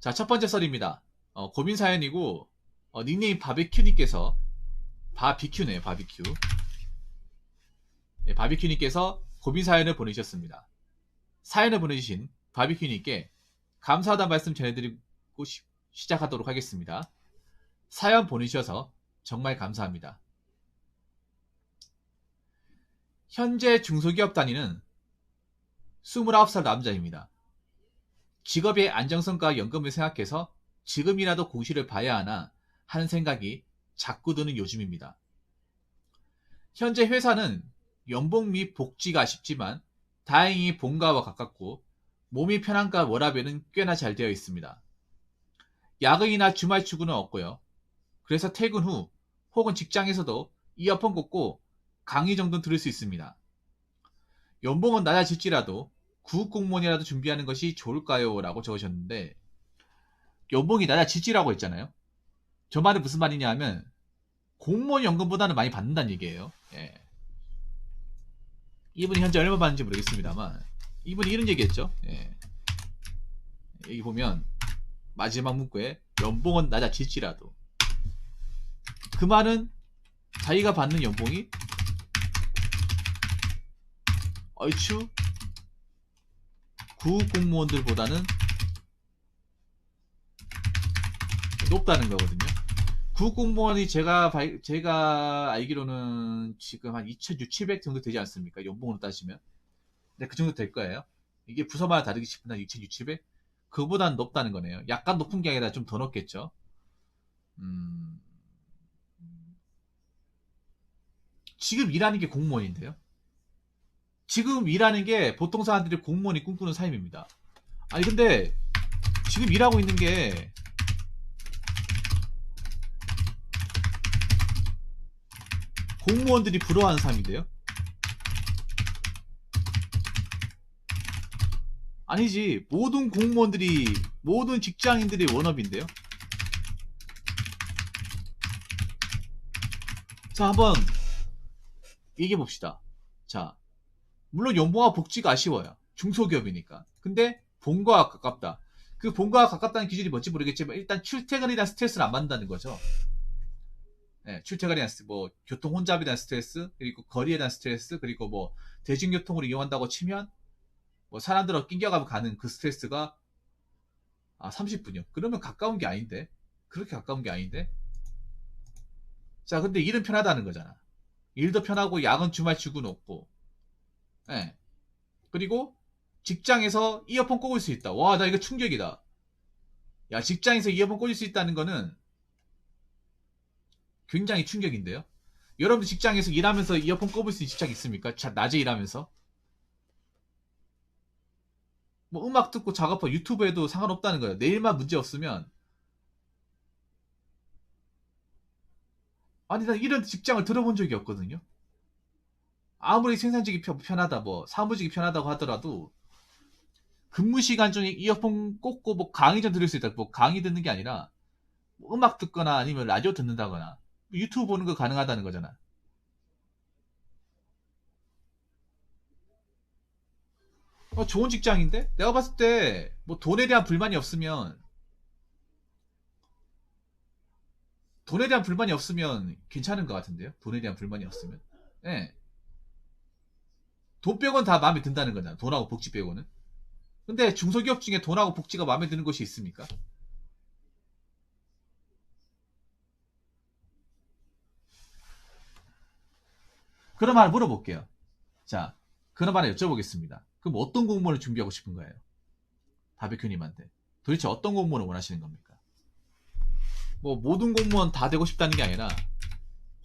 자, 첫 번째 썰입니다. 고민 사연이고, 닉네임 바비큐님께서, 바비큐네요, 바비큐. 네, 바비큐님께서 고민 사연을 보내주셨습니다. 사연을 보내주신 바비큐님께 감사하다는 말씀 전해드리고 시작하도록 하겠습니다. 사연 보내주셔서 정말 감사합니다. 현재 중소기업 다니는 29살 남자입니다. 직업의 안정성과 연금을 생각해서 지금이라도 공시를 봐야 하나 하는 생각이 자꾸 드는 요즘입니다. 현재 회사는 연봉 및 복지가 아쉽지만 다행히 본가와 가깝고 몸이 편한가 워라밸은 꽤나 잘 되어 있습니다. 야근이나 주말 출근은 없고요. 그래서 퇴근 후 혹은 직장에서도 이어폰 꽂고 강의 정도 들을 수 있습니다. 연봉은 낮아질지라도 구급 공무원이라도 준비하는 것이 좋을까요? 라고 적으셨는데, 연봉이 낮아질지라고 했잖아요. 저 말은 무슨 말이냐 하면 공무원 연금보다는 많이 받는다는 얘기예요. 예. 이분이 현재 얼마 받는지 모르겠습니다만 이분이 이런 얘기했죠. 예. 여기 보면 마지막 문구에 연봉은 낮아질지라도, 그 말은 자기가 받는 연봉이 얼추 구급 공무원들보다는 높다는 거거든요. 구급 공무원이 제가 알기로는 지금 한 2,600 정도 되지 않습니까? 연봉으로 따지면. 네, 그 정도 될 거예요. 이게 부서마다 다르기 싶은데 2,600? 그거보다는 높다는 거네요. 약간 높은 게 아니라 좀 더 높겠죠. 음, 지금 일하는 게 공무원인데요. 지금 일하는 게 보통 사람들이 공무원이 꿈꾸는 삶입니다. 아니 근데 지금 일하고 있는 게 공무원들이 부러워하는 삶인데요. 아니지, 모든 공무원들이, 모든 직장인들이 원업인데요. 자, 한번 얘기해 봅시다. 자, 물론 연봉과 복지가 아쉬워요. 중소기업이니까. 근데 본가와 가깝다. 그 본가와 가깝다는 기준이 뭔지 모르겠지만 일단 출퇴근에 대한 스트레스를 안 받는다는 거죠. 네, 출퇴근에 대한 스트레스, 뭐 교통 혼잡에 대한 스트레스, 그리고 거리에 대한 스트레스, 그리고 뭐 대중교통을 이용한다고 치면 뭐 사람들하고 낑겨가면 가는 그 스트레스가 30분이요. 그러면 가까운 게 아닌데. 그렇게 가까운 게 아닌데. 자, 근데 일은 편하다는 거잖아. 일도 편하고 야근 주말 출근 없고. 예. 그리고 직장에서 이어폰 꽂을 수 있다. 와, 나 이거 충격이다. 야, 직장에서 이어폰 꽂을 수 있다는 거는 굉장히 충격인데요. 여러분들 직장에서 일하면서 이어폰 꽂을 수 있는 직장 있습니까? 자, 낮에 일하면서. 뭐 음악 듣고 작업하고 유튜브에도 상관없다는 거예요. 내일만 문제 없으면. 아니, 난 이런 직장을 들어본 적이 없거든요. 아무리 생산직이 편하다, 뭐 사무직이 편하다고 하더라도 근무 시간 중에 이어폰 꽂고 뭐 강의 좀 들을 수 있다. 뭐 강의 듣는 게 아니라 뭐 음악 듣거나 아니면 라디오 듣는다거나 유튜브 보는 거 가능하다는 거잖아. 좋은 직장인데? 내가 봤을 때 뭐 돈에 대한 불만이 없으면, 돈에 대한 불만이 없으면 괜찮은 것 같은데요. 돈에 대한 불만이 없으면. 예. 돈 빼고는 다 마음에 든다는 거잖아. 돈하고 복지 빼고는. 근데 중소기업 중에 돈하고 복지가 마음에 드는 것이 있습니까? 그런 말 물어볼게요. 자, 그런 말을 여쭤보겠습니다. 그럼 어떤 공무원을 준비하고 싶은 거예요? 바비큐님한테. 도대체 어떤 공무원을 원하시는 겁니까? 뭐 모든 공무원 다 되고 싶다는 게 아니라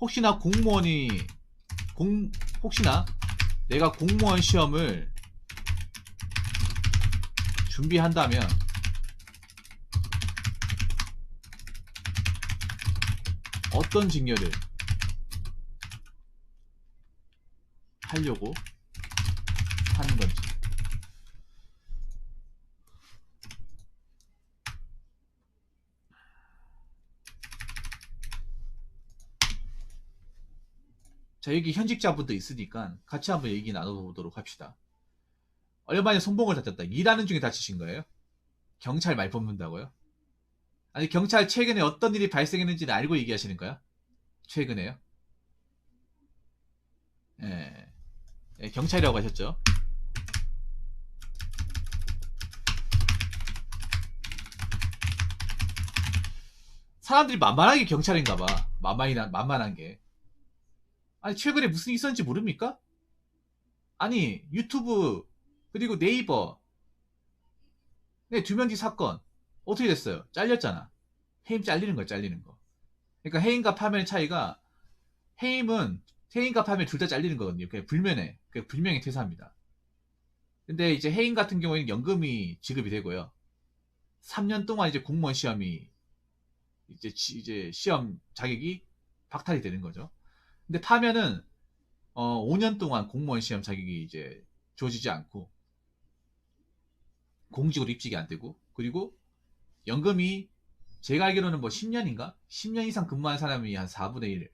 혹시나 공무원이 공 혹시나 내가 공무원 시험을 준비한다면 어떤 직렬을 하려고 하는 건지. 자, 여기 현직자분도 있으니까 같이 한번 얘기 나눠보도록 합시다. 얼마 전에 손목을 다쳤다. 일하는 중에 다치신 거예요? 경찰 말 뽑는다고요? 아니 경찰 최근에 어떤 일이 발생했는지는 알고 얘기하시는 거야? 최근에요? 예, 예, 경찰이라고 하셨죠? 사람들이 만만하게 경찰인가 봐. 만만한 게. 아니 최근에 무슨 일 있었는지 모릅니까? 아니 유튜브 그리고 네이버 네, 두 명 뒤 사건 어떻게 됐어요? 잘렸잖아. 해임 잘리는 거야, 잘리는 거. 그러니까 해임과 파면의 차이가 해임은 해임과 파면 둘 다 잘리는 거거든요. 그냥 불면에 불명예 퇴사합니다. 근데 이제 해임 같은 경우에는 연금이 지급이 되고요. 3년 동안 이제 공무원 시험이 이제 시험 자격이 박탈이 되는 거죠. 근데 파면은 5년 동안 공무원 시험 자격이 이제 주어지지 않고 공직으로 입직이 안 되고 그리고 연금이 제가 알기로는 뭐 10년인가? 10년 이상 근무한 사람이 한 4분의 1.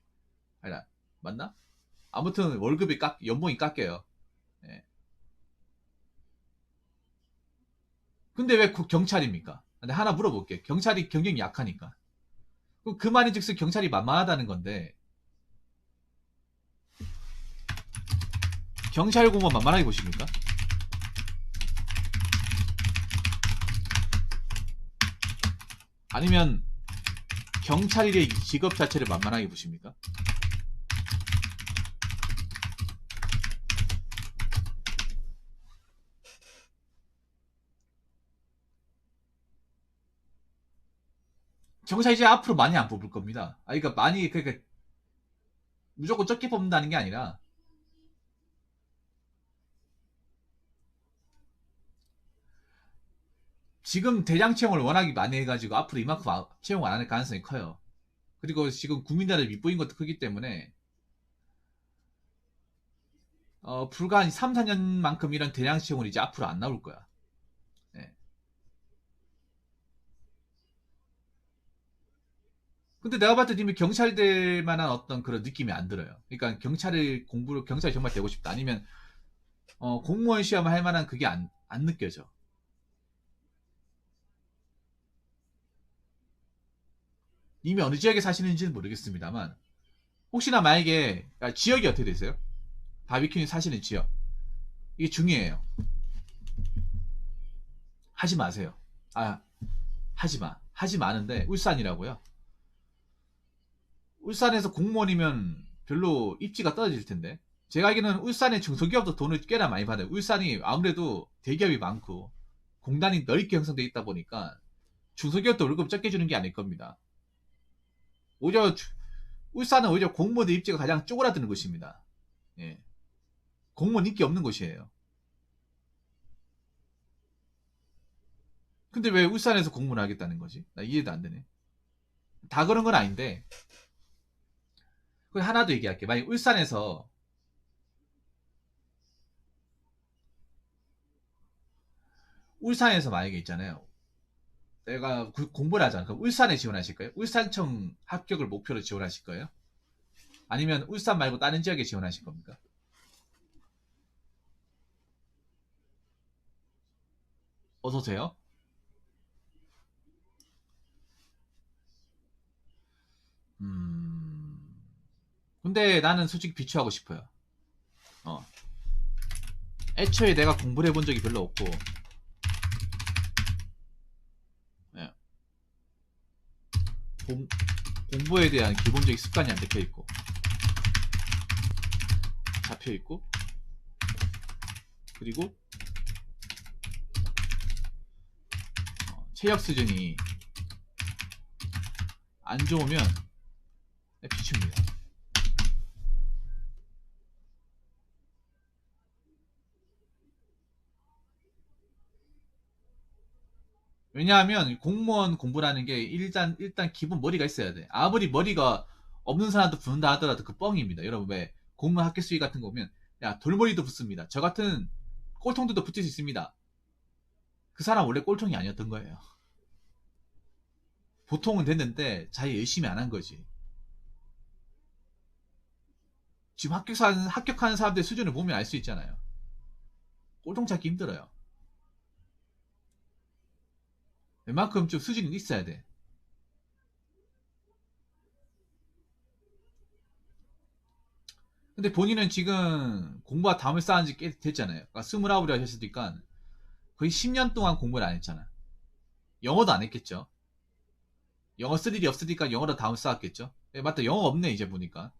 아니, 맞나? 아무튼 월급이 연봉이 깎여요. 예. 근데 왜 경찰입니까? 근데 하나 물어볼게. 경찰이 경쟁이 약하니까. 그 말인 즉슨 경찰이 만만하다는 건데, 경찰 공무원 만만하게 보십니까? 아니면 경찰의 직업 자체를 만만하게 보십니까? 경찰 이제 앞으로 많이 안 뽑을 겁니다. 그러니까 많이 그러니까 무조건 적게 뽑는다는 게 아니라 지금 대장 채용을 워낙에 많이 해가지고 앞으로 이만큼 채용 안 할 가능성이 커요. 그리고 지금 국민들의 밑보인 것도 크기 때문에 불과 한 3, 4년만큼 이런 대량 채용은 이제 앞으로 안 나올 거야. 예. 근데 내가 봤을 때 이미 경찰 될 만한 어떤 그런 느낌이 안 들어요. 그러니까 경찰이 정말 되고 싶다. 아니면 공무원 시험을 할 만한 그게 안 느껴져. 이미 어느 지역에 사시는지는 모르겠습니다만 혹시나 만약에 지역이 어떻게 되세요? 바비큐님 사시는 지역 이게 중요해요. 하지 마세요. 아 하지 마. 하지 마는데 울산이라고요. 울산에서 공무원이면 별로 입지가 떨어질 텐데. 제가 알기로는 울산의 중소기업도 돈을 꽤나 많이 받아요. 울산이 아무래도 대기업이 많고 공단이 넓게 형성되어 있다 보니까 중소기업도 월급 적게 주는 게 아닐 겁니다. 오히려 울산은 오히려 공무원의 입지가 가장 쪼그라드는 곳입니다. 예. 공무원 인기 없는 곳이에요. 근데 왜 울산에서 공무원을 하겠다는 거지? 나 이해도 안 되네. 다 그런 건 아닌데 그 하나 더 얘기할게. 만약 울산에서 만약에 있잖아요. 내가 공부를 하잖아. 그럼 울산에 지원하실 거예요? 울산청 합격을 목표로 지원하실 거예요? 아니면 울산 말고 다른 지역에 지원하실 겁니까? 어서오세요. 음, 근데 나는 솔직히 비추하고 싶어요. 어. 애초에 내가 공부를 해본 적이 별로 없고, 예. 공, 공부에 대한 기본적인 습관이 안 잡혀 있고, 그리고 체력 수준이 안 좋으면 비춥니다. 왜냐하면 공무원 공부라는 게 일단 기본 머리가 있어야 돼. 아무리 머리가 없는 사람도 붙는다 하더라도 그 뻥입니다. 여러분 왜 공무원 합격 수위 같은 거 보면 야 돌머리도 붙습니다. 저 같은 꼴통들도 붙을 수 있습니다. 그 사람 원래 꼴통이 아니었던 거예요. 보통은 됐는데 자기 열심히 안 한 거지. 지금 합격하는 사람들 수준을 보면 알 수 있잖아요. 꼴통 찾기 힘들어요. 웬만큼 좀 수준이 있어야 돼. 근데 본인은 지금 공부와 담을 쌓은 지 꽤 됐잖아요. 그러니까 29이라 하셨으니까 거의 10년 동안 공부를 안 했잖아. 영어도 안 했겠죠. 영어 쓸 일이 없으니까 영어로 담을 쌓았겠죠. 예, 맞다. 영어 없네, 이제 보니까.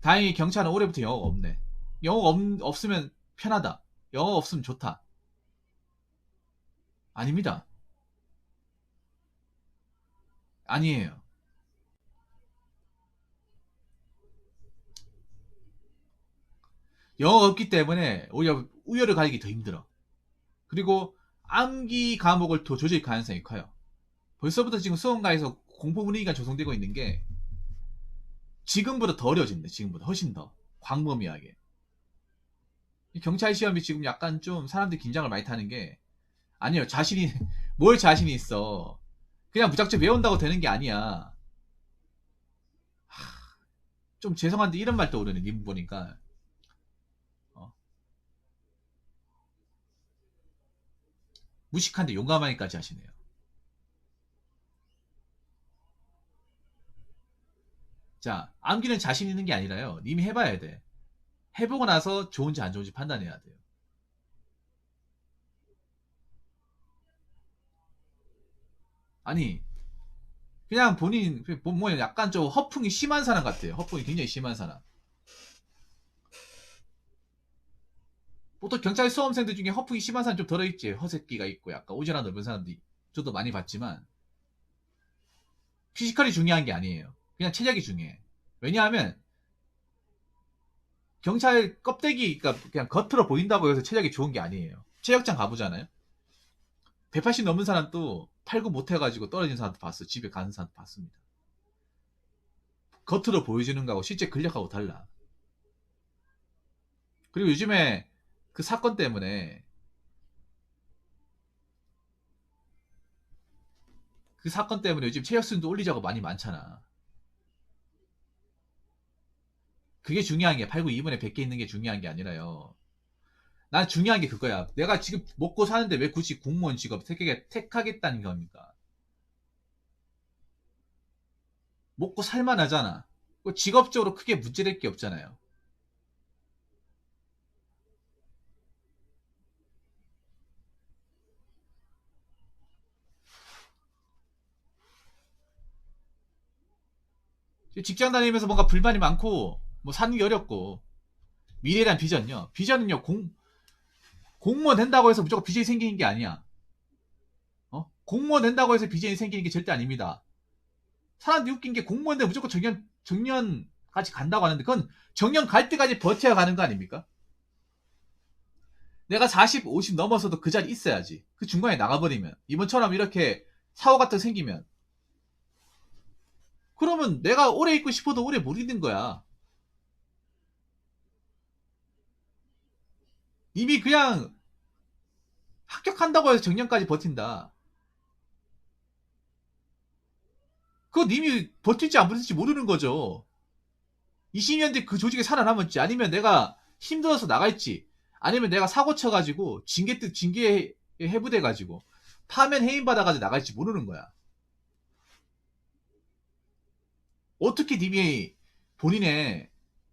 다행히 경찰은 올해부터 영어가 없네. 영어가 없으면 편하다. 영어가 없으면 좋다. 아닙니다. 아니에요. 영어가 없기 때문에 오히려 우열을 가리기 더 힘들어. 그리고 암기 과목을 더 조질 가능성이 커요. 벌써부터 지금 수험가에서 공포 분위기가 조성되고 있는 게 지금보다 더 어려워진대. 지금보다 훨씬 더 광범위하게. 경찰 시험이 지금 약간 좀 사람들이 긴장을 많이 타는 게 아니에요. 자신이 뭘 자신이 있어. 그냥 무작정 외운다고 되는 게 아니야. 좀 죄송한데 이런 말 떠오르네. 님 보니까 어, 무식한데 용감하기까지 하시네요. 자, 암기는 자신 있는 게 아니라요. 님이 해봐야 돼. 해보고 나서 좋은지 안 좋은지 판단해야 돼요. 아니, 그냥 본인, 뭐 약간 좀 허풍이 심한 사람 같아요. 허풍이 굉장히 심한 사람. 보통 경찰 수험생들 중에 허풍이 심한 사람 좀 들어있지. 허세끼가 있고 약간 오지랖 넓은 사람들이 저도 많이 봤지만 피지컬이 중요한 게 아니에요. 그냥 체력이 중요해. 왜냐하면 경찰 껍데기, 그러니까 그냥 겉으로 보인다고 해서 체력이 좋은 게 아니에요. 체력장 가보잖아요. 180 넘은 사람도 팔구 못해가지고 떨어진 사람도 봤어. 집에 가는 사람도 봤습니다. 겉으로 보여주는 거하고 실제 근력하고 달라. 그리고 요즘에 그 사건 때문에 요즘 체력 수준도 올리자고 많이 많잖아. 그게 중요한 게 8구 2분에 100개 있는 게 중요한 게 아니라요. 난 중요한 게 그거야. 내가 지금 먹고 사는데 왜 굳이 공무원 직업 택하겠다는 겁니까? 먹고 살만하잖아. 직업적으로 크게 문제될 게 없잖아요. 직장 다니면서 뭔가 불만이 많고 뭐 사는 게 어렵고 미래에 대한 비전요. 비전은요. 공무원 된다고 해서 무조건 비전이 생기는 게 아니야. 공무원 된다고 해서 비전이 생기는 게 절대 아닙니다. 사람들이 웃긴 게 공무원 되면 무조건 정년까지 간다고 하는데 그건 정년 갈 때까지 버텨야 가는 거 아닙니까? 내가 40, 50 넘어서도 그 자리 있어야지. 그 중간에 나가버리면 이번처럼 이렇게 사고 같은 거 생기면 그러면 내가 오래 있고 싶어도 오래 못 있는 거야. 이미 그냥 합격한다고 해서 정년까지 버틴다. 그건 이미 버틸지 안 버틸지 모르는 거죠. 20년 뒤 그 조직에 살아남았지. 아니면 내가 힘들어서 나갈지. 아니면 내가 사고 쳐가지고 징계 해부돼가지고 파면 해임 받아가지고 나갈지 모르는 거야. 어떻게 님이 본인의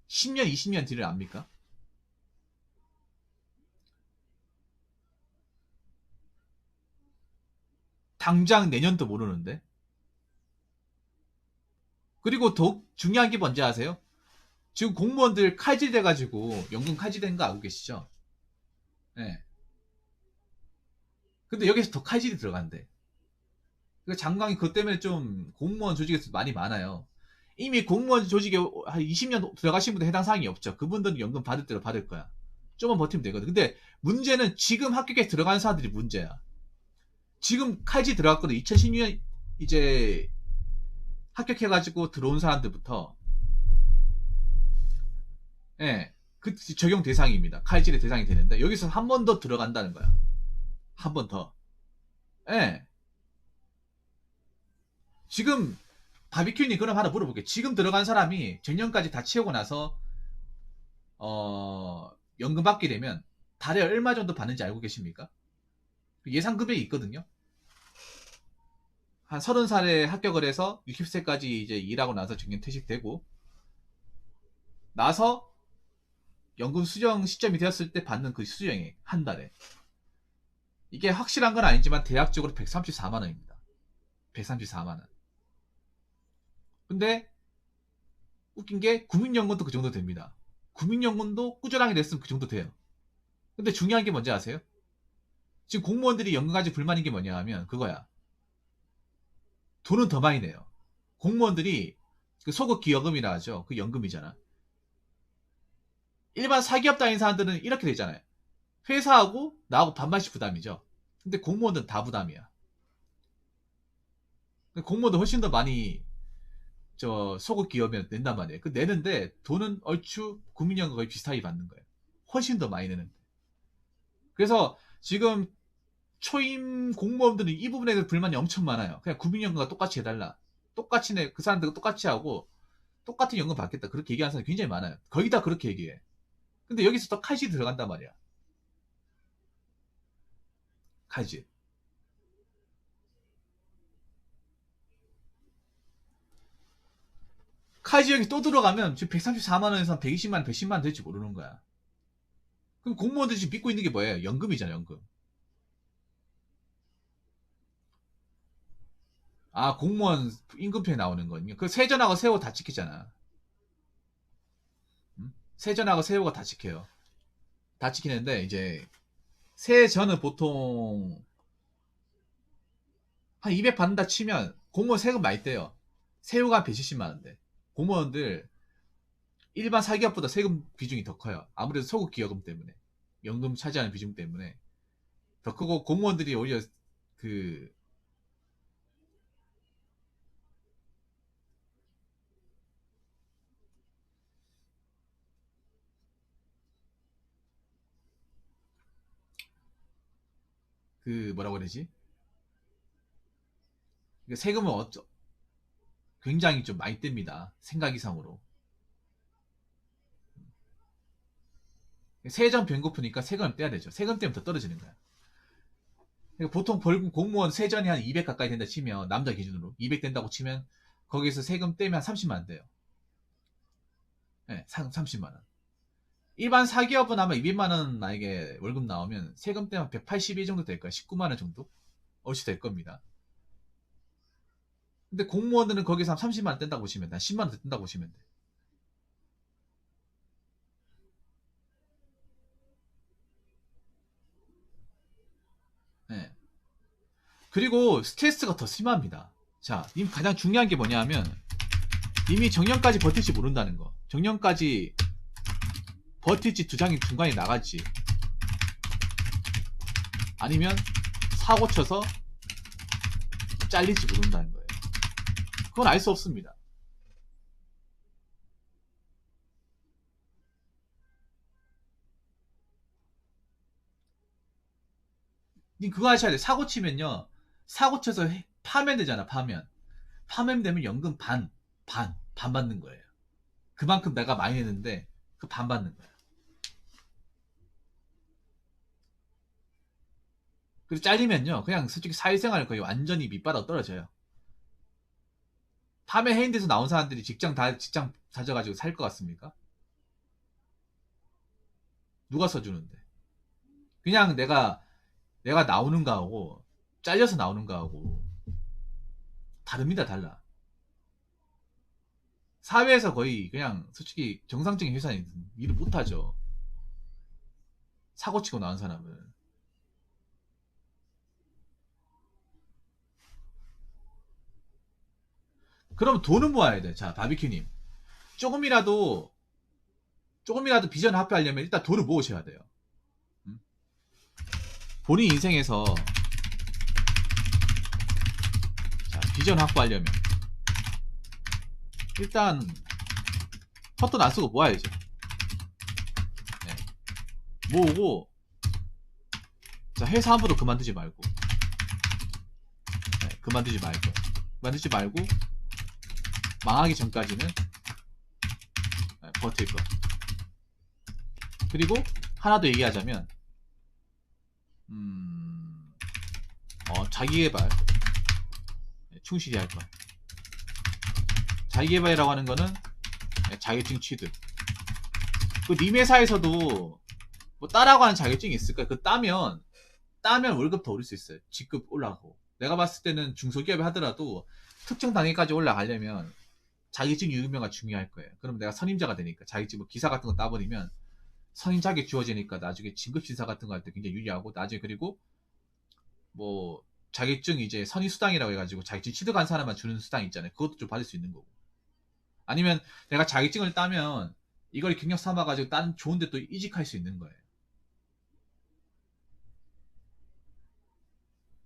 10년, 20년 뒤를 압니까? 당장 내년도 모르는데. 그리고 더욱 중요한 게 뭔지 아세요? 지금 공무원들 칼질돼가지고 연금 칼질된 거 알고 계시죠? 네. 근데 여기서 더 칼질이 들어간대. 그 장관이 그것 때문에 좀 공무원 조직에서 많이 많아요. 이미 공무원 조직에 한 20년 들어가신 분들 해당 사항이 없죠. 그분들은 연금 받을 대로 받을 거야. 좀만 버티면 되거든. 근데 문제는 지금 합격에 들어간 사람들이 문제야. 지금 칼질 들어갔거든. 2016년 이제 합격해가지고 들어온 사람들부터 예, 그 적용 대상입니다. 칼질의 대상이 되는데 여기서 한 번 더 들어간다는 거야. 한 번 더. 예. 지금 바비큐님 그럼 하나 물어볼게요. 지금 들어간 사람이 정년까지 다 채우고 나서 연금 받게 되면 달에 얼마 정도 받는지 알고 계십니까? 예상 금액이 있거든요. 한 30살에 합격을 해서 60세까지 이제 일하고 나서 정년 퇴직되고 나서 연금 수령 시점이 되었을 때 받는 그 수령액 한 달에 이게 확실한 건 아니지만 대략적으로 134만 원입니다. 134만 원. 근데 웃긴 게 국민연금도 그 정도 됩니다. 국민연금도 꾸준하게 냈으면 그 정도 돼요. 근데 중요한 게 뭔지 아세요? 지금 공무원들이 연금 가지고 불만인 게 뭐냐 하면 그거야. 돈은 더 많이 내요. 공무원들이 그 소극 기여금이라 하죠. 그 연금이잖아. 일반 사기업 다니는 사람들은 이렇게 되잖아요. 회사하고 나하고 반반씩 부담이죠. 근데 공무원들은 다 부담이야. 공무원도 훨씬 더 많이 저 소극 기업에 낸단 말이에요. 그 내는데 돈은 얼추 국민연금 거의 비슷하게 받는 거예요. 훨씬 더 많이 내는데. 그래서 지금 초임 공무원들은 이 부분에 대해서 불만이 엄청 많아요. 그냥 국민연금과 똑같이 해달라. 똑같이 내, 그 사람들과 똑같이 하고 똑같은 연금 받겠다. 그렇게 얘기하는 사람이 굉장히 많아요. 거의 다 그렇게 얘기해. 근데 여기서 또 칼질이 들어간단 말이야. 칼질. 칼질 여기 또 들어가면 지금 134만원에서 120만원, 110만원 될지 모르는 거야. 그럼 공무원들이 지금 믿고 있는 게 뭐예요? 연금이잖아, 연금. 아, 공무원 임금표에 나오는 거든요. 그 세전하고 세호 다 찍히잖아. 세전하고 세호가 다 찍혀요. 다 찍히는데 이제 세전은 보통 한 200 받는다 치면 공무원 세금 많이 떼요. 세후가 한 170만 원대. 공무원들 일반 사기업보다 세금 비중이 더 커요. 아무래도 소극 기여금 때문에 연금 차지하는 비중 때문에 더 크고 공무원들이 오히려 그 뭐라고 그러지? 세금을 굉장히 좀 많이 뗍니다. 생각 이상으로. 세전 변고프니까 세금을 떼야 되죠. 세금 떼면 더 떨어지는 거야. 그러니까 보통 벌금 공무원 세전이 한 200 가까이 된다 치면 남자 기준으로 200 된다고 치면 거기서 세금 떼면 한 30만 원 돼요. 네, 30만 원. 일반 사기업은 아마 200만 원 만약에 월급 나오면 세금 떼면 182 정도 될 거야. 19만 원 정도? 얼추 될 겁니다. 근데 공무원들은 거기서 한 30만 원 뗀다고 보시면 돼. 한 10만 원 더 뗀다고 보시면 돼. 네. 그리고 스트레스가 더 심합니다. 자, 님 가장 중요한 게 뭐냐 하면 이미 정년까지 버틸지 모른다는 거. 정년까지 버틸지 두 장이 중간에 나갈지 아니면 사고 쳐서 잘릴지 모른다는 거예요. 그건 알 수 없습니다. 님 그거 하셔야 돼. 사고 치면요. 사고 쳐서 파면되잖아. 파면되면 연금 반 받는 거예요. 그만큼 내가 많이 내는데 그 반 받는 거야. 그리고 잘리면요. 그냥 솔직히 사회생활 거의 완전히 밑바닥 떨어져요. 파면 해인돼서 나온 사람들이 직장 다져가지고 살 것 같습니까? 누가 써주는데? 그냥 내가 나오는 거하고 잘려서 나오는 거하고 다릅니다. 달라. 사회에서 거의 그냥 솔직히 정상적인 회사는 일을 못하죠. 사고치고 나온 사람은. 그럼 돈은 모아야 돼. 자, 바비큐님. 조금이라도 비전 확보하려면 일단 돈을 모으셔야 돼요. 본인 인생에서 자, 비전 확보하려면 일단 헛돈 안 쓰고 모아야죠. 네. 모으고 자, 회사 함부로 그만두지 말고 네, 그만두지 말고 망하기 전까지는 네, 버틸 거. 그리고 하나 더 얘기하자면 자기개발 네, 충실히 할 거. 자기개발이라고 하는 거는 네, 자격증 취득 그 님 회사에서도 뭐 따라고 하는 자격증이 있을까요? 그 따면 월급 더 오를 수 있어요. 직급 올라가고. 내가 봤을 때는 중소기업에 하더라도 특정 단계까지 올라가려면 자격증 유효명가 중요할 거예요. 그럼 내가 선임자가 되니까 자격증 뭐 기사 같은 거 따버리면 선임 자격 주어지니까 나중에 진급 심사 같은 거 할 때 굉장히 유리하고 나중에 그리고 뭐 자격증 이제 선임 수당이라고 해가지고 자격증 취득한 사람만 주는 수당 있잖아요. 그것도 좀 받을 수 있는 거고. 아니면 내가 자격증을 따면 이걸 경력 삼아가지고 다른 좋은데 또 이직할 수 있는 거예요.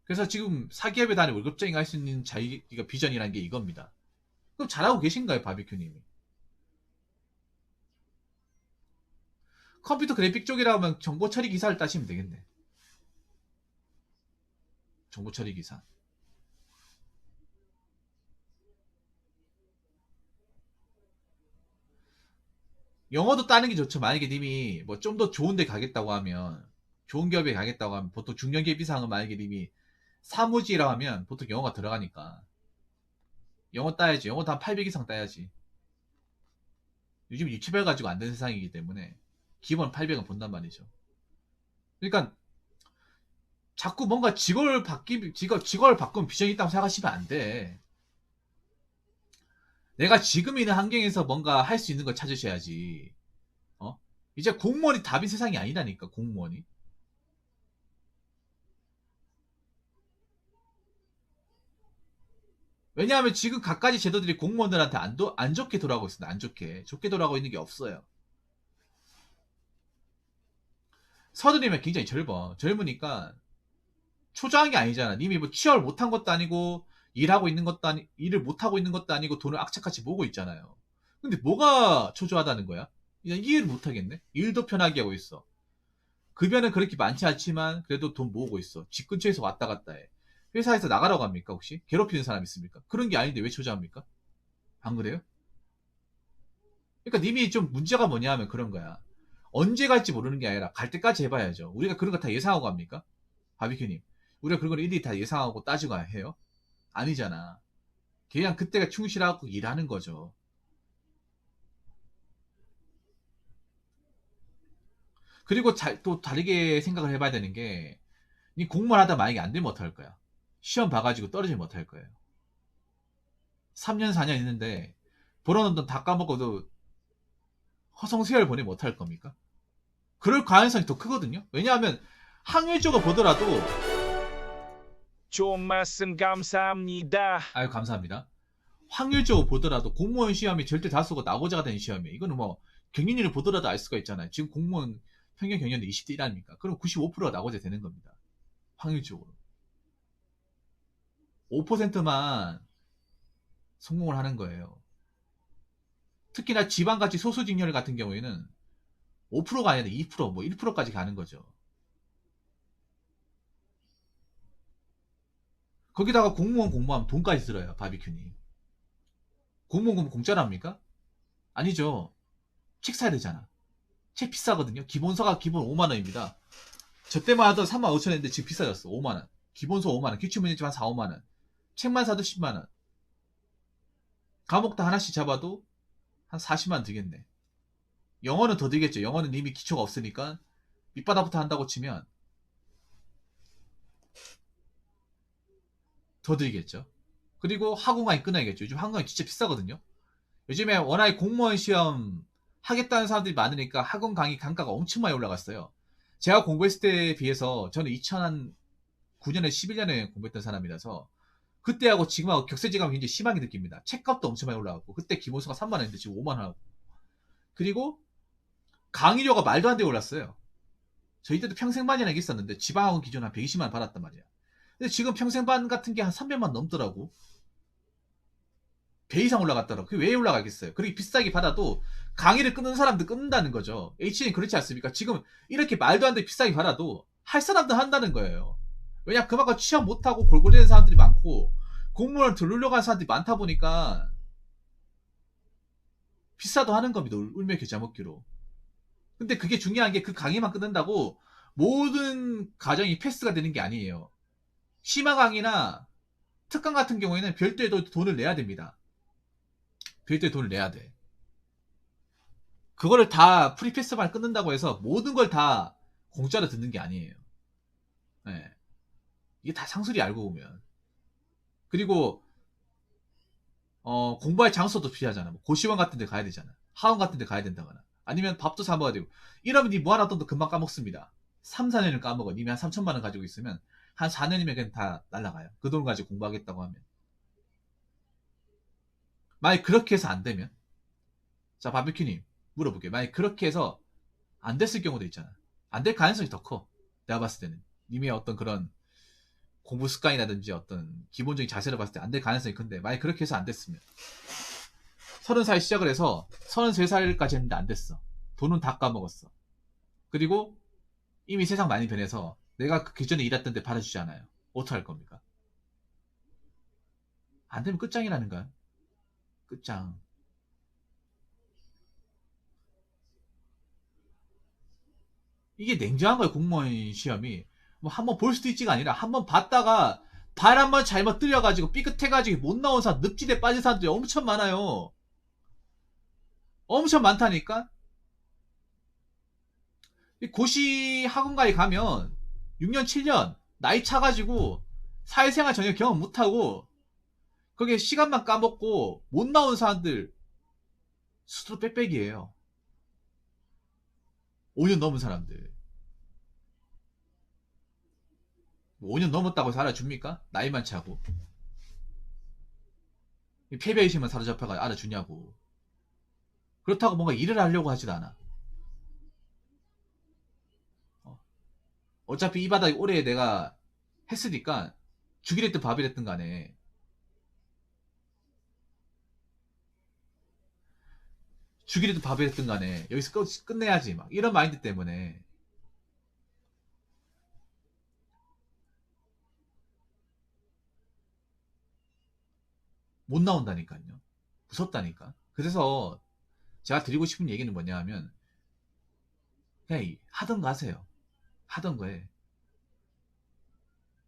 그래서 지금 사기업에 다니 월급쟁이가 할 수 있는 자기가 비전이라는 게 이겁니다. 그럼 잘하고 계신가요, 바비큐님이? 컴퓨터 그래픽 쪽이라 하면 정보 처리 기사를 따시면 되겠네. 정보 처리 기사. 영어도 따는 게 좋죠. 만약에 님이 뭐 좀 더 좋은 데 가겠다고 하면, 좋은 기업에 가겠다고 하면, 보통 중견기업 이상은 만약에 님이 사무직이라고 하면 보통 영어가 들어가니까. 영어 따야지. 영어도 한 800 이상 따야지. 요즘 유치별 가지고 안 되는 세상이기 때문에 기본 800은 본단 말이죠. 그러니까 자꾸 뭔가 직업을 바꾸면 비전이 있다고 생각하시면 안 돼. 내가 지금 있는 환경에서 뭔가 할 수 있는 걸 찾으셔야지. 어? 이제 공무원이 답인 세상이 아니라니까, 공무원이. 왜냐하면 지금 갖가지 제도들이 공무원들한테 안 좋게 돌아가고 있습니다. 안 좋게. 좋게 돌아가고 있는 게 없어요. 서들이면 굉장히 젊으니까 초조한 게 아니잖아. 님이 뭐 취업을 못한 것도 아니고 일을 못하고 있는 것도 아니고 돈을 악착같이 모으고 있잖아요. 근데 뭐가 초조하다는 거야? 그냥 이해를 못하겠네. 일도 편하게 하고 있어. 급여는 그렇게 많지 않지만 그래도 돈 모으고 있어. 집 근처에서 왔다 갔다 해. 회사에서 나가라고 합니까 혹시? 괴롭히는 사람 있습니까? 그런 게 아닌데 왜 초조합니까? 안 그래요? 그러니까 님이 좀 문제가 뭐냐 하면 그런 거야. 언제 갈지 모르는 게 아니라 갈 때까지 해봐야죠. 우리가 그런 거 다 예상하고 갑니까? 바비큐님. 우리가 그런 걸 일일이 다 예상하고 따지고 해요? 아니잖아. 그냥 그때가 충실하고 일하는 거죠. 그리고 또 다르게 생각을 해봐야 되는 게, 니 공무원 하다 만약에 안 되면 어떡할 거야? 시험 봐가지고 떨어지면 어떡할 거예요? 3년, 4년 있는데, 벌어놓은 돈 다 까먹어도 허송세월 보내면 어떡할 겁니까? 그럴 가능성이 더 크거든요? 왜냐하면, 확률적으로 보더라도, 좋은 말씀 감사합니다. 아유, 감사합니다. 확률적으로 보더라도 공무원 시험이 절대 다수가 나고자가 되는 시험이에요. 이거는 뭐, 경륜위를 보더라도 알 수가 있잖아요. 지금 공무원 평균 경연도 20대 1 아닙니까? 그럼 95%가 나고자 되는 겁니다. 확률적으로. 5%만 성공을 하는 거예요. 특히나 지방같이 소수직렬 같은 경우에는 5%가 아니라 2%, 뭐 1%까지 가는 거죠. 거기다가 공무원 돈까지 들어요, 바비큐니. 공무원 공짜로 합니까? 아니죠. 책 사야 되잖아. 책 비싸거든요. 기본서가 기본 5만원입니다. 저 때만 하던 3만 5천원인데 지금 비싸졌어. 5만원. 기본서 5만원. 기출문제집 한 4, 5만원. 책만 사도 10만원. 과목 다 하나씩 잡아도 한 40만 들겠네. 영어는 더 들겠죠. 영어는 이미 기초가 없으니까 밑바닥부터 한다고 치면 더 들겠죠. 그리고 학원강의 끊어야겠죠. 요즘 학원강이 진짜 비싸거든요. 요즘에 워낙에 공무원 시험 하겠다는 사람들이 많으니까 학원 강의 단가가 엄청 많이 올라갔어요. 제가 공부했을 때에 비해서 저는 2009년에 11년에 공부했던 사람이라서 그때하고 지금하고 격세지감이 굉장히 심하게 느낍니다. 책값도 엄청 많이 올라갔고 그때 기본서가 3만 원인데 지금 5만 원 하고 그리고 강의료가 말도 안 되게 올랐어요. 저희 때도 평생반이라는 게 있었는데 지방학원 기준 한 120만 원 받았단 말이야. 근데 지금 평생반 같은 게 한 300만 넘더라고. 배 이상 올라갔더라고. 그게 왜 올라가겠어요? 그렇게 비싸게 받아도 강의를 끊는 사람들 끊는다는 거죠. H는 그렇지 않습니까? 지금 이렇게 말도 안 되게 비싸게 받아도 할 사람들 한다는 거예요. 왜냐 그만큼 취업 못하고 골골대는 사람들이 많고 공무원을 들르려고 하는 사람들이 많다 보니까 비싸도 하는 겁니다. 울며 겨자 먹기로. 근데 그게 중요한 게 그 강의만 끊는다고 모든 과정이 패스가 되는 게 아니에요. 심화 강의나 특강 같은 경우에는 별도의 돈을 내야 됩니다. 별도의 돈을 내야 돼. 그거를 다 프리패스만 끊는다고 해서 모든 걸 다 공짜로 듣는 게 아니에요. 네. 이게 다 상술이 알고 보면. 그리고 공부할 장소도 필요하잖아. 뭐 고시원 같은 데 가야 되잖아. 학원 같은 데 가야 된다거나. 아니면 밥도 사 먹어야 되고. 이러면 니 모아놨던 돈 금방 까먹습니다. 3, 4년을 까먹어. 님이 한 3천만 원 가지고 있으면 한 4년이면 그냥 다 날라가요. 그 돈 가지고 공부하겠다고 하면. 만약 그렇게 해서 안 되면, 자, 바비큐님 물어볼게요. 만약 그렇게 해서 안 됐을 경우도 있잖아. 안 될 가능성이 더 커. 내가 봤을 때는. 님의 어떤 그런 공부 습관이라든지 어떤 기본적인 자세를 봤을 때 안 될 가능성이 큰데, 만약 그렇게 해서 안 됐으면 30살 시작을 해서 33살까지 했는데 안 됐어. 돈은 다 까먹었어. 그리고 이미 세상 많이 변해서 내가 그 기존에 일했던 데 받아주지 않아요. 어떻게 할 겁니까? 안 되면 끝장이라는 거야. 끝장. 이게 냉정한 거예요. 공무원 시험이. 뭐 한번 볼 수도 있지가 아니라 한번 봤다가 발 한번 잘못 들려가지고 삐끗해가지고 못 나온 사람, 늪지대 빠진 사람들이 엄청 많아요. 엄청 많다니까? 고시 학원가에 가면 6년, 7년 나이 차가지고 사회생활 전혀 경험 못하고 거기에 시간만 까먹고 못 나온 사람들 스스로 빽빽이에요. 5년 넘은 사람들. 5년 넘었다고 해서 알아줍니까? 나이만 차고. 패배의식만 사로잡혀가 알아주냐고. 그렇다고 뭔가 일을 하려고 하지도 않아. 어차피 이 바닥에 오래 내가 했으니까 죽이랬든 밥이랬든 간에 죽이랬든 밥이랬든 간에 여기서 끝내야지 막 이런 마인드 때문에 못 나온다니까요. 무섭다니까. 그래서 제가 드리고 싶은 얘기는 뭐냐 하면 그냥 하던 거 하세요. 하던 거에.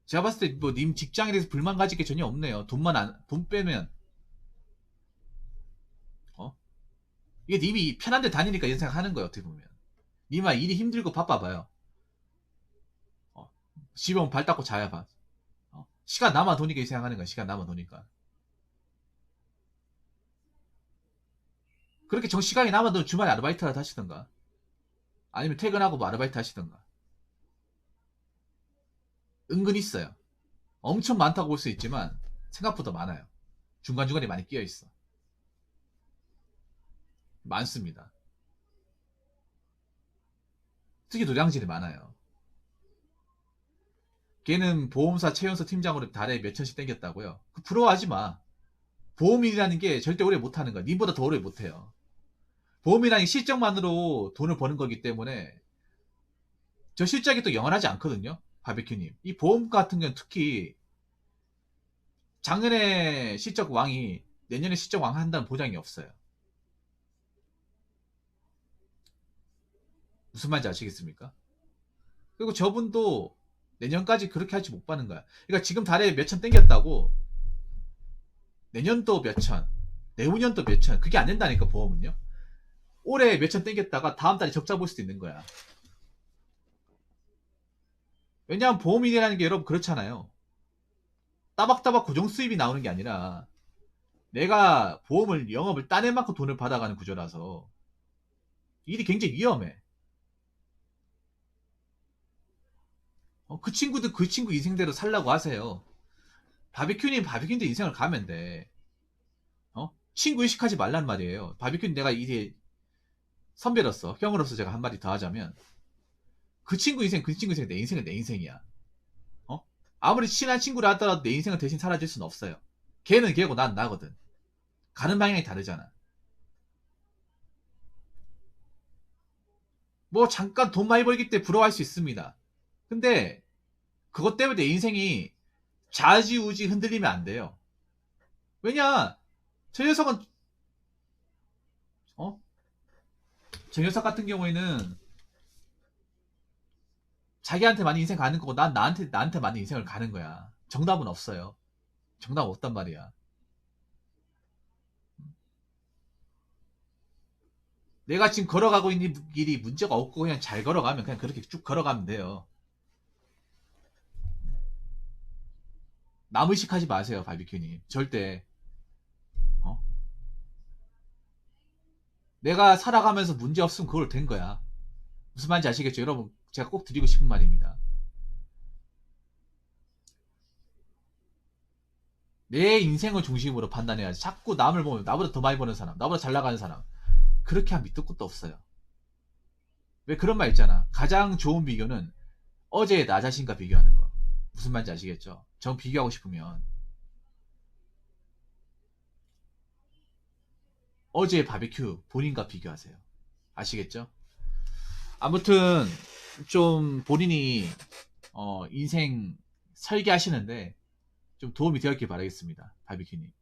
제가 봤을 때 뭐 님 직장에 대해서 불만 가질 게 전혀 없네요. 돈 빼면 어? 이게 님이 편한 데 다니니까 이런 생각 하는 거예요. 어떻게 보면. 님아 일이 힘들고 바빠봐요. 어, 집에 오면 발 닦고 자야 봐. 시간 남아 도니까 이 생각하는 거야. 시간 남아 도니까. 그렇게 시간이 남아도 주말에 아르바이트라도 하시던가. 아니면 퇴근하고 뭐 아르바이트 하시던가. 은근 있어요. 엄청 많다고 볼 수 있지만 생각보다 많아요. 중간중간에 많이 끼어 있어. 많습니다. 특히 노량진이 많아요. 걔는 보험사 최연소 팀장으로 달에 몇 천씩 땡겼다고요. 부러워하지 마. 보험이라는 게 절대 오래 못하는 거야. 님보다 더 오래 못해요. 보험이라는 게 실적만으로 돈을 버는 거기 때문에 저 실적이 또 영원하지 않거든요. 바비큐님. 이 보험 같은 경우는 특히 작년에 실적 왕이 내년에 실적 왕 한다는 보장이 없어요. 무슨 말인지 아시겠습니까? 그리고 저분도 내년까지 그렇게 할지 못 받는 거야. 그러니까 지금 달에 몇 천 땡겼다고 내년도 몇 천, 내후년도 몇 천. 그게 안 된다니까 보험은요. 올해 몇 천 땡겼다가 다음 달에 적자 볼 수도 있는 거야. 왜냐하면 보험이라는 게 여러분 그렇잖아요. 따박따박 고정 수입이 나오는 게 아니라 내가 보험을 영업을 따낼 만큼 돈을 받아가는 구조라서 일이 굉장히 위험해. 그 친구들 그 친구 인생대로 살라고 하세요. 바비큐님 바비큐인데 인생을 가면 돼. 친구 의식하지 말란 말이에요. 바비큐는 내가 이제 선배로서 형으로서 제가 한마디 더 하자면 그 친구 인생 그 친구 인생 내 인생은 내 인생이야. 아무리 친한 친구라 하더라도 내 인생을 대신 살아줄 수는 없어요. 걔는 걔고 난 나거든. 가는 방향이 다르잖아. 뭐 잠깐 돈 많이 벌기 때문에 부러워할 수 있습니다. 근데 그것 때문에 내 인생이 좌지우지 흔들리면 안 돼요. 왜냐 저 녀석은 어? 저 녀석 같은 경우에는 자기한테 많이 인생 가는 거고 난 나한테 많이 인생을 가는 거야. 정답은 없어요. 정답 없단 말이야. 내가 지금 걸어가고 있는 길이 문제가 없고 그냥 잘 걸어가면 그냥 그렇게 쭉 걸어가면 돼요. 남의식 하지 마세요, 바비큐님. 절대. 어? 내가 살아가면서 문제 없으면 그걸 된 거야. 무슨 말인지 아시겠죠? 여러분, 제가 꼭 드리고 싶은 말입니다. 내 인생을 중심으로 판단해야지. 자꾸 남을 보면 나보다 더 많이 버는 사람, 나보다 잘 나가는 사람. 그렇게 하면 밑도 끝도 없어요. 왜 그런 말 있잖아. 가장 좋은 비교는 어제의 나 자신과 비교하는 거. 무슨 말인지 아시겠죠? 전 비교하고 싶으면 어제의 바비큐 본인과 비교하세요. 아시겠죠? 아무튼 좀 본인이 인생 설계하시는데 좀 도움이 되었길 바라겠습니다. 바비큐님.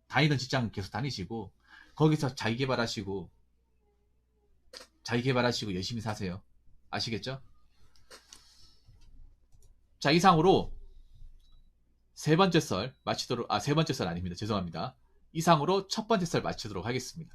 다니던 직장 계속 다니시고 거기서 자기 개발하시고 열심히 사세요. 아시겠죠? 자, 이상으로 세 번째 썰 아닙니다. 죄송합니다. 이상으로 첫 번째 썰 마치도록 하겠습니다.